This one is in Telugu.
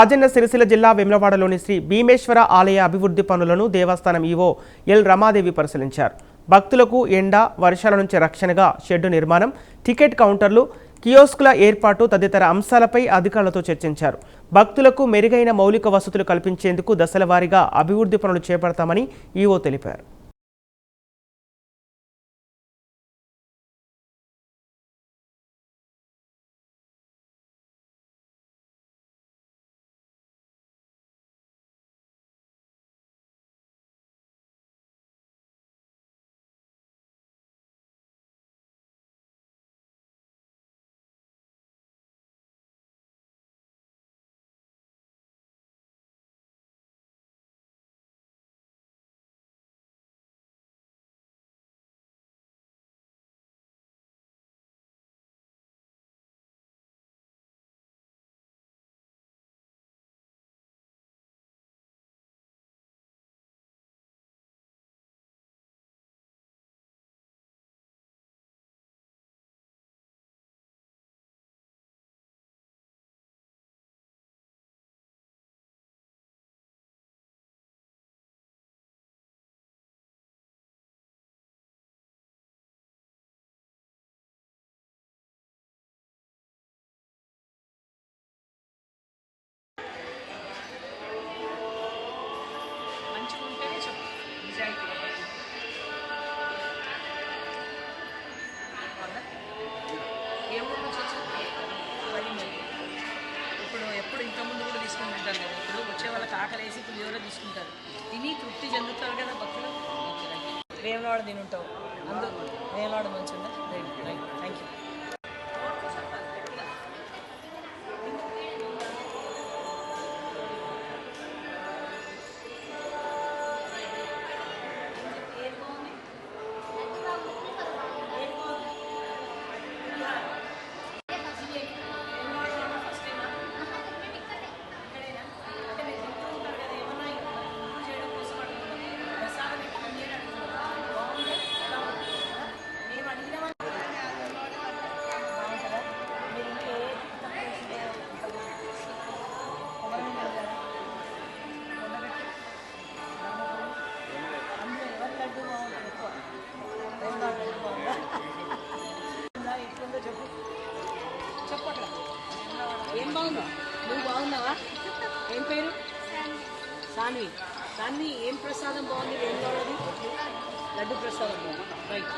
రాజన్న సిరిసిల్ల జిల్లా వేములవాడలోని శ్రీ భీమేశ్వర ఆలయ అభివృద్ధి పనులను దేవస్థానం ఈవో ఎల్ రమాదేవి పరిశీలించారు. భక్తులకు ఎండ, వర్షాల నుంచి రక్షణగా షెడ్డు నిర్మాణం, టికెట్ కౌంటర్లు, కియోస్కుల ఏర్పాటు తదితర అంశాలపై అధికారులతో చర్చించారు. భక్తులకు మెరుగైన మౌలిక వసతులు కల్పించేందుకు దశల వారీగా అభివృద్ధి పనులు చేపడతామని ఈవో తెలిపారు. ఎప్పుడు ఇంతకుముందు కూడా తీసుకుంటారు కదా, ఇప్పుడు వచ్చే వాళ్ళకి ఆకలేసి పులిహోర తీసుకుంటారు, తిని తృప్తి చెందుతారు కదా భక్తులు. వేమవాడ తినుంటావు, అందుకు వేమవాడ మంచిగా థ్యాంక్ యూ. ఏం బాగుందా? నువ్వు బాగున్నావా? ఏం పేరు? సాన్వి. సాన్వి, ఏం ప్రసాదం బాగుంది? ఏం కావాలి? లడ్డు ప్రసాదం బాగుంది. రైట్.